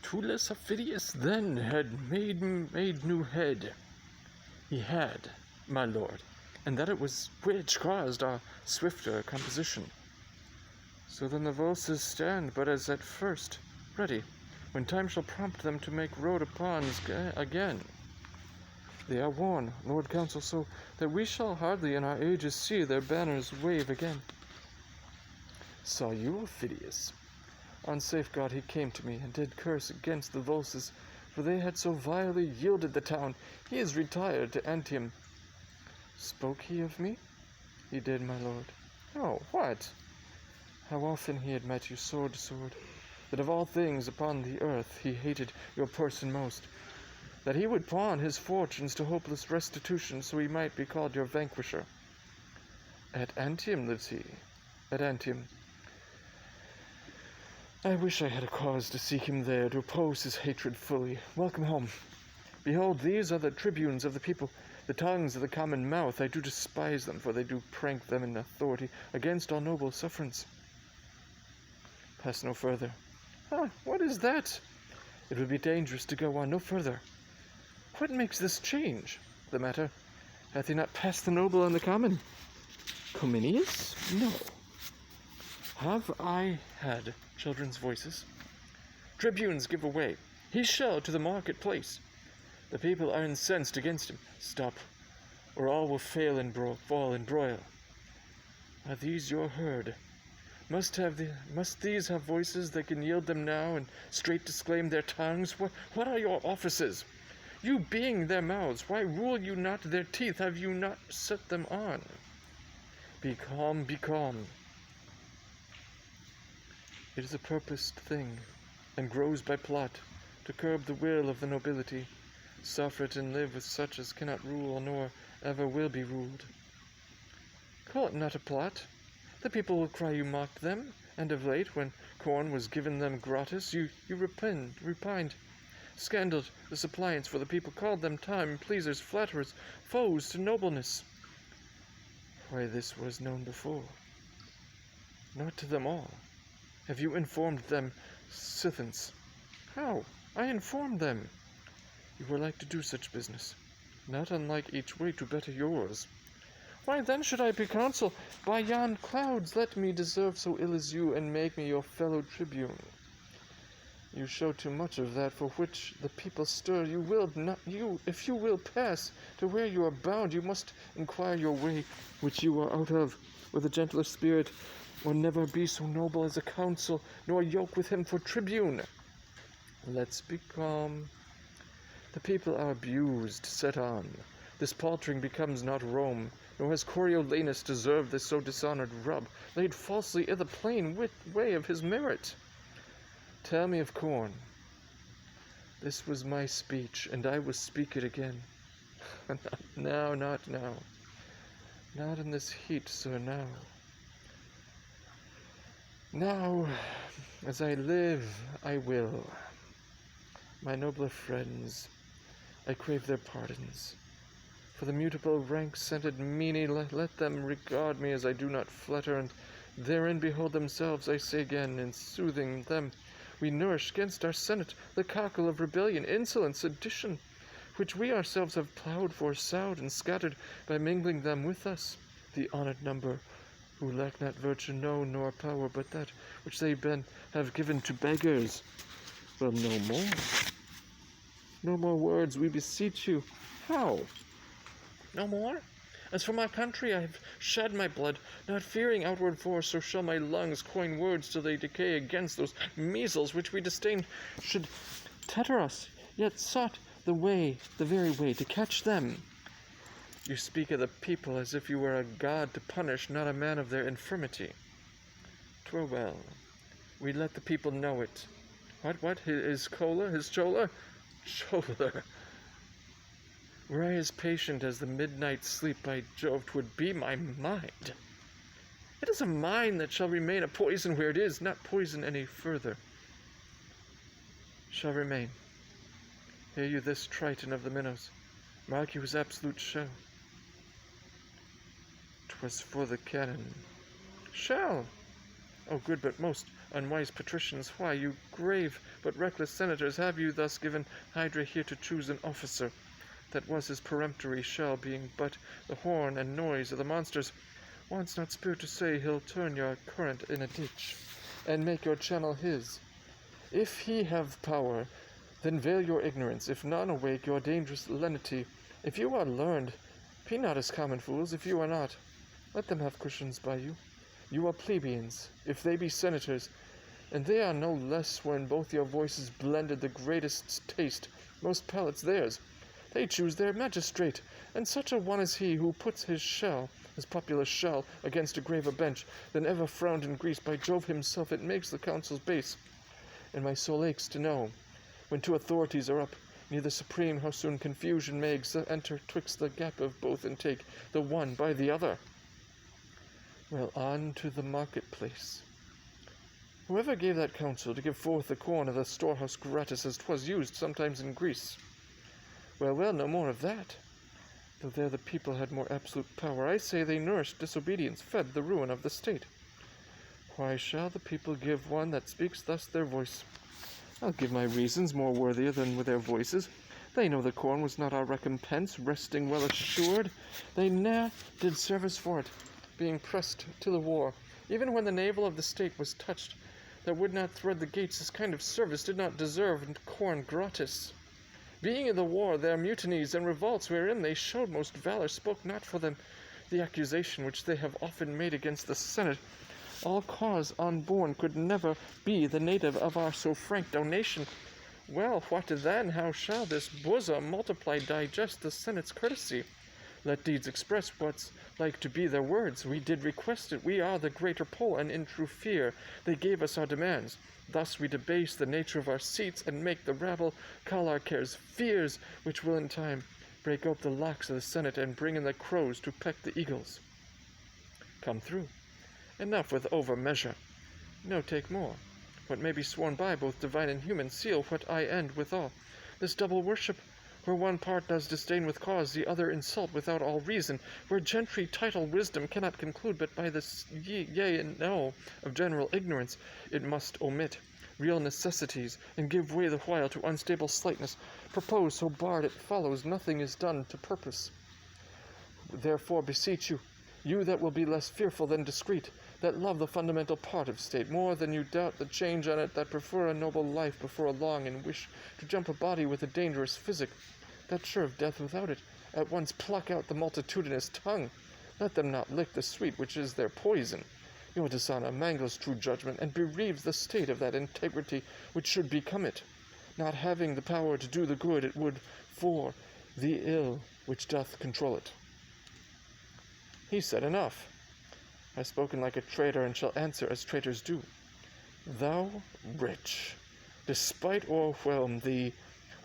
Tullus Aufidius then had made new head. He had, my lord, and that it was which caused our swifter composition. So then the Volses stand but as at first, ready, when time shall prompt them to make road upon again. They are worn, Lord Counsel, so that we shall hardly in our ages see their banners wave again. Saw you, Aufidius? On safeguard he came to me, and did curse against the Volses, for they had so vilely yielded the town. He is retired to Antium. Spoke he of me? He did, my lord. Oh, what? How often he had met you sword to sword, that of all things upon the earth he hated your person most, that he would pawn his fortunes to hopeless restitution, so he might be called your vanquisher. At Antium lives he, at Antium. I wish I had a cause to seek him there, to oppose his hatred fully. Welcome home. Behold, these are the tribunes of the people, the tongues of the common mouth. I do despise them, for they do prank them in authority against all noble sufferance. Pass no further. What is that? It would be dangerous to go on no further. What makes this change? The matter, hath he not passed the noble and the common? Cominius? No. Have I had children's voices? Tribunes give away. He shall to the marketplace. The people are incensed against him. Stop, or all will fall in broil. Are these your herd? Must these have voices that can yield them now and straight disclaim their tongues? What are your offices? You being their mouths, why rule you not their teeth? Have you not set them on? Be calm, be calm. It is a purposed thing, and grows by plot, to curb the will of the nobility, suffer it and live with such as cannot rule nor ever will be ruled. Call it not a plot. The people will cry you mocked them, and of late, when corn was given them gratis, you repined, scandaled the suppliants, for the people called them time-pleasers, flatterers, foes to nobleness. Why, this was known before. Not to them all. Have you informed them, Scythians? How? I informed them. You were like to do such business, not unlike each way to better yours. Why then should I be consul? By yon clouds, let me deserve so ill as you, and make me your fellow tribune. You show too much of that for which the people stir. If you will pass to where you are bound, you must inquire your way, which you are out of, with a gentler spirit, or never be so noble as a consul, nor yoke with him for tribune. Let's be calm. The people are abused, set on. This paltering becomes not Rome, nor has Coriolanus deserved this so dishonored rub, laid falsely i' the plain way of his merit. Tell me of corn. This was my speech, and I will speak it again. Not now. Not in this heat, sir, now. Now, as I live, I will. My nobler friends, I crave their pardons. For the mutable rank-scented meanie, let them regard me as I do not flatter, and therein behold themselves, I say again, in soothing them. We nourish against our senate the cockle of rebellion, insolence, sedition, which we ourselves have plowed for, sowed, and scattered by mingling them with us, the honoured number, who lack not virtue, no, nor power, but that which they have given to beggars. Well, no more. No more words, we beseech you. How? No more? As for my country, I have shed my blood, not fearing outward force, so shall my lungs coin words till they decay against those measles which we disdained should tetter us, yet sought the very way to catch them. You speak of the people as if you were a god to punish, not a man of their infirmity. 'Twere well. We let the people know it. What? His choler? Choler. Were I as patient as the midnight sleep, by Jove, 'twould be my mind. It is a mind that shall remain a poison where it is, not poison any further. Shall remain. Hear you this Triton of the minnows? Mark you his absolute show. 'Twas for the cannon. Shall. O good but most unwise patricians, why, you grave but reckless senators, have you thus given Hydra here to choose an officer? That was his peremptory shell, being but the horn and noise of the monsters. Wants not spirit to say he'll turn your current in a ditch, and make your channel his. If he have power, then veil your ignorance; if none, awake your dangerous lenity. If you are learned, be not as common fools; if you are not, let them have cushions by you. You are plebeians, if they be senators, and they are no less when both your voices blended the greatest taste, most palates theirs. They choose their magistrate, and such a one is he who puts his popular shell, against a graver bench than ever frowned in Greece. By Jove himself, it makes the councils base, and my soul aches to know, when two authorities are up, near the supreme, how soon confusion may enter twixt the gap of both, and take the one by the other. Well, on to the marketplace. Whoever gave that counsel to give forth the corn of the storehouse gratis, as 'twas used sometimes in Greece? Well, no more of that. Though there the people had more absolute power, I say they nourished disobedience, fed the ruin of the state. Why shall the people give one that speaks thus their voice? I'll give my reasons, more worthier than with their voices. They know the corn was not our recompense, resting well assured. They ne'er did service for it, being pressed to the war. Even when the navel of the state was touched, that would not thread the gates, this kind of service did not deserve corn gratis. Being in the war, their mutinies and revolts wherein they showed most valor spoke not for them. The accusation which they have often made against the Senate, all cause unborn, could never be the native of our so frank donation. Well, what then? How shall this bosom multiply digest the Senate's courtesy? Let deeds express what's like to be their words. We did request it, we are the greater poll, and in true fear they gave us our demands. Thus we debase the nature of our seats, and make the rabble call our cares fears, which will in time break ope the locks of the Senate, and bring in the crows to peck the eagles. Come through. Enough with over measure. No, take more. What may be sworn by both divine and human, seal what I end withal. This double worship, where one part does disdain with cause, the other insult without all reason, where gentry title wisdom cannot conclude but by the yea and no of general ignorance, it must omit real necessities, and give way the while to unstable slightness. Propose so barred it follows nothing is done to purpose. Therefore beseech you, you that will be less fearful than discreet, that love the fundamental part of state, more than you doubt the change on it, that prefer a noble life before a long, and wish to jump a body with a dangerous physic, that sure of death without it, at once pluck out the multitudinous tongue. Let them not lick the sweet which is their poison. Your dishonor mangles true judgment, and bereaves the state of that integrity which should become it, not having the power to do the good it would for the ill which doth control it. He said enough. I have spoken like a traitor, and shall answer as traitors do. Thou rich, despite o'erwhelm thee,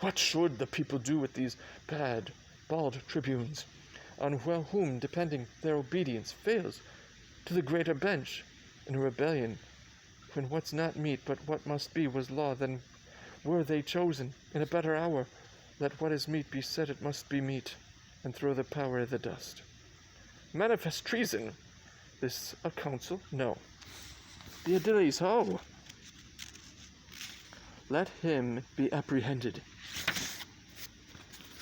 what should the people do with these bad, bald tribunes, on whom depending their obedience fails to the greater bench, in a rebellion, when what's not meet but what must be was law? Then were they chosen in a better hour, let what is meet be said it must be meet, and throw the power i' the dust. Manifest treason. This a council? No. The Aediles, ho! Let him be apprehended.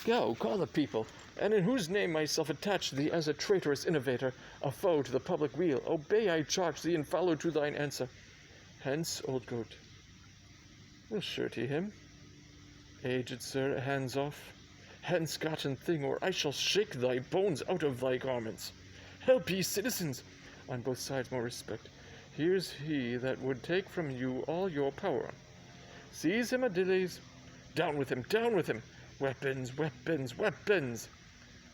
Go, call the people, and in whose name myself attach thee as a traitorous innovator, a foe to the public weal, obey I charge thee, and follow to thine answer. Hence, old goat. We'll surety him. Aged sir, hands off. Hence, gotten thing, or I shall shake thy bones out of thy garments. Help ye, citizens, on both sides more respect. Here's he that would take from you all your power. Seize him, Aediles. Down with him, down with him. Weapons, weapons, weapons.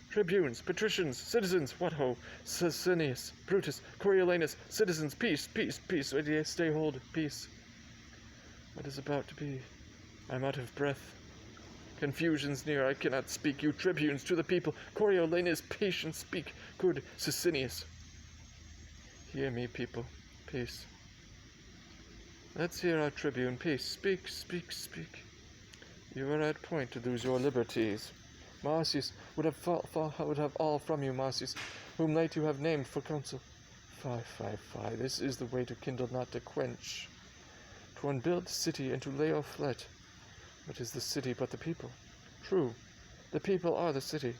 Tribunes, patricians, citizens, what ho? Sicinius, Brutus, Coriolanus, citizens, peace, peace, peace. Stay hold, peace. What is about to be? I'm out of breath. Confusion's near, I cannot speak. You tribunes, to the people. Coriolanus, patient speak. Good Sicinius. Hear me, people. Peace. Let's hear our tribune. Peace. Speak, speak, speak. You are at point to lose your liberties. Marcius would have all from you, Marcius, whom late you have named for consul. Fie, this is the way to kindle, not to quench. To unbuild the city and to lay off flat. What is the city but the people? True, the people are the city.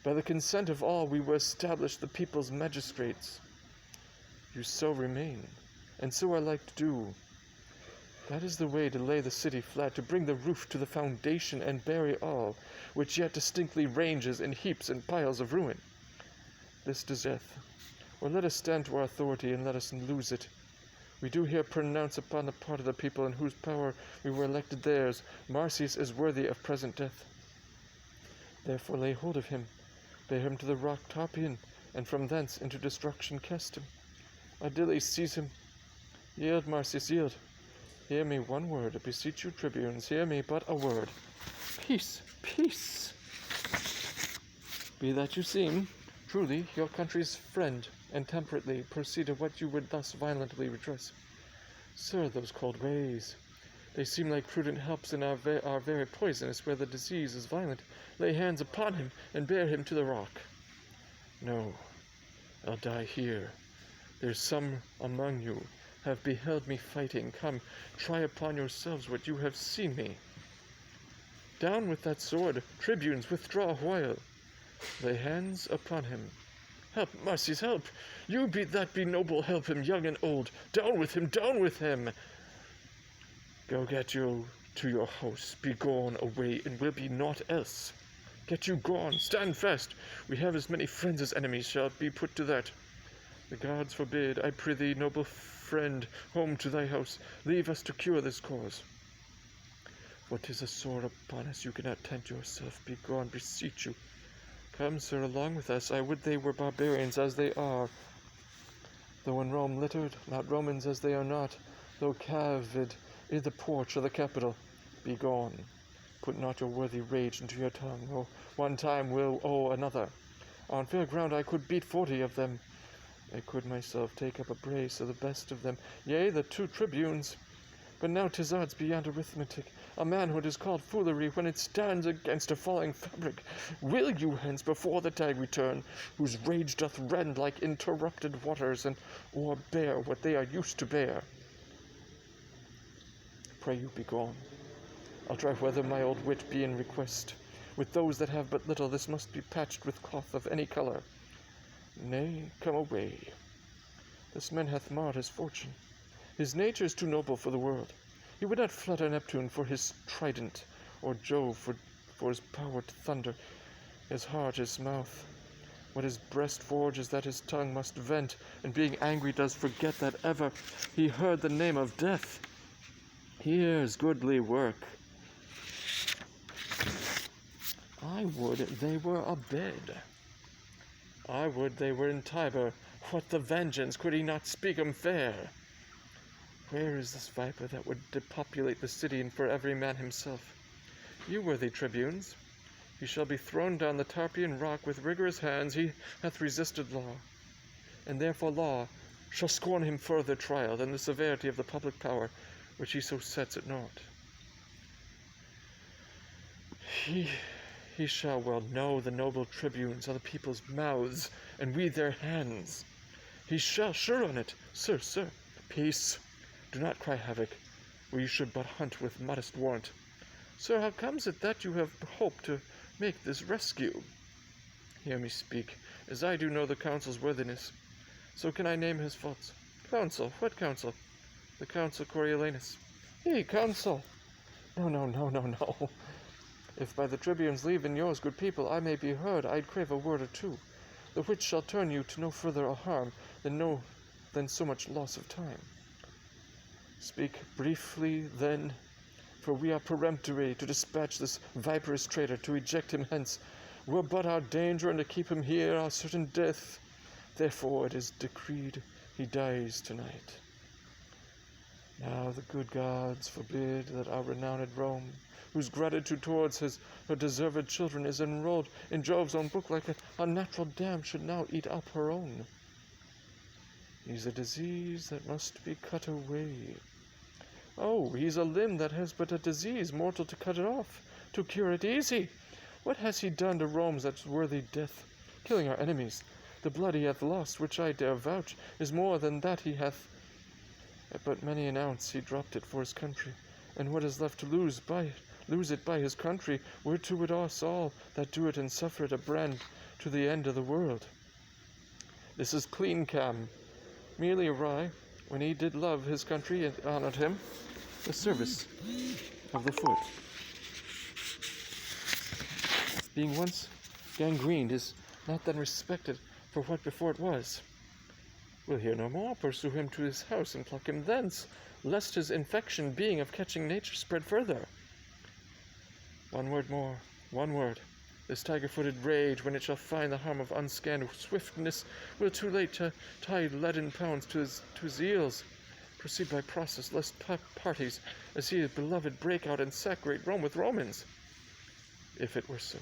By the consent of all we were established the people's magistrates. You so remain, and so are like to do. That is the way to lay the city flat, to bring the roof to the foundation and bury all, which yet distinctly ranges in heaps and piles of ruin. This does death. Or let us stand to our authority and let us lose it. We do here pronounce upon the part of the people in whose power we were elected theirs, Marsyas is worthy of present death. Therefore lay hold of him, bear him to the rock Tarpeian, and from thence into destruction cast him. Achilles seize him. Yield, Marsyas, yield. Hear me one word, I beseech you, tribunes, hear me but a word. Peace, peace. Be that you seem, truly your country's friend, and temperately proceed to what you would thus violently redress. Sir, those cold ways, they seem like prudent helps and are very poisonous where the disease is violent. Lay hands upon him, and bear him to the rock. No, I'll die here. There's some among you have beheld me fighting. Come, try upon yourselves what you have seen me. Down with that sword, tribunes, withdraw a while. Lay hands upon him. Help, Marsyas, help! You that be noble, help him, young and old. Down with him, down with him! Go get you to your house, be gone away, and will be naught else. Get you gone, stand fast. We have as many friends as enemies, shall it be put to that. The gods forbid, I prithee, noble friend, home to thy house, leave us to cure this cause. For 'tis a sore upon us, you cannot tent yourself, be gone, beseech you. Come, sir, along with us, I would they were barbarians as they are. Though in Rome littered, not Romans as they are not, though cavid in the porch of the Capitol, be gone. Put not your worthy rage into your tongue, or one time will owe another. On fair ground I could beat 40 of them. I could myself take up a brace of the best of them, yea, the 2 tribunes. But now 'tis odds beyond arithmetic. A manhood is called foolery when it stands against a falling fabric. Will you hence before the tide return, whose rage doth rend like interrupted waters, and o'erbear what they are used to bear? Pray you be gone. I'll try whether my old wit be in request. With those that have but little, this must be patched with cloth of any colour. Nay, come away. This man hath marred his fortune. His nature is too noble for the world. He would not flutter Neptune for his trident, or Jove for his power to thunder. His heart, his mouth. What his breast forges that his tongue must vent, and being angry does forget that ever he heard the name of death. Here's goodly work. I would they were abed. I would they were in Tiber. What the vengeance, could he not speak 'em fair? Where is this viper that would depopulate the city and for every man himself? You worthy tribunes, he shall be thrown down the Tarpeian rock with rigorous hands. He hath resisted law, and therefore law shall scorn him further trial than the severity of the public power, which he so sets at naught. He shall well know the noble tribunes are the people's mouths, and we their hands. He shall sure on it. Sir, peace. Do not cry havoc, where you should but hunt with modest warrant. Sir, how comes it that you have hoped to make this rescue? Hear me speak, as I do know the council's worthiness. So can I name his faults. Council? What council? The council coriolanus. Hey, council! No. If by the tribune's leave and yours, good people, I may be heard, I'd crave a word or two, the which shall turn you to no further harm than so much loss of time. Speak briefly, then, for we are peremptory to dispatch this viperous traitor, to eject him hence. Were but our danger, and to keep him here our certain death. Therefore it is decreed he dies tonight. Now the good gods forbid that our renowned Rome, whose gratitude towards her deserved children is enrolled in Jove's own book like an unnatural dam, should now eat up her own. He's a disease that must be cut away. Oh, he's a limb that has but a disease, mortal to cut it off, to cure it easy. What has he done to Rome that's worthy death? Killing our enemies, The blood he hath lost, which I dare vouch, is more than that he hath. But many an ounce he dropped it for his country, and what is left to lose it by his country, were to it us all that do it and suffer it a brand to the end of the world. This is clean cam, merely awry, when he did love his country and honoured him, the service of the foot. Being once gangrened is not then respected for what before it was. We'll hear no more, pursue him to his house and pluck him thence, lest his infection being of catching nature spread further. One word more, one word. This tiger-footed rage, when it shall find the harm of unscanned swiftness, will too late tie leaden pounds to his heels. Proceed by process, lest parties, as he is beloved, break out and saturate Rome with Romans. If it were so.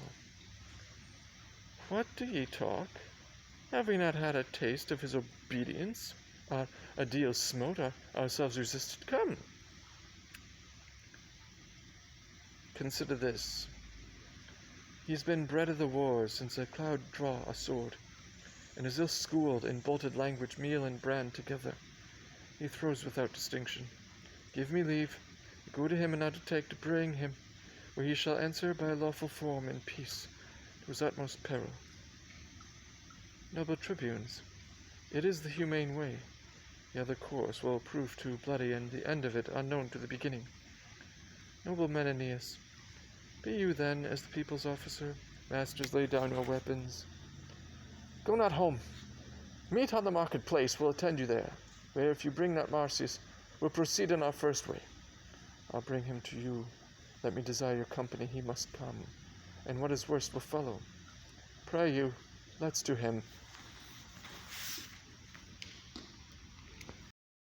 What do ye talk? Have we not had a taste of his obedience? A deal smote, ourselves resisted. Come. Consider this. He's been bred of the wars since a cloud draw a sword, and is ill-schooled in bolted language, meal and brand together. He throws without distinction. Give me leave, go to him and undertake to bring him, where he shall answer by a lawful form in peace, to his utmost peril. Noble tribunes, it is the humane way. The other course will prove too bloody, and the end of it unknown to the beginning. Noble Menenius, be you then, as the people's officer, masters, lay down your weapons. Go not home. Meet on the marketplace, we'll attend you there, where if you bring not Marcius, we'll proceed in our first way. I'll bring him to you. Let me desire your company, he must come, and what is worst will follow. Pray you, let's to him.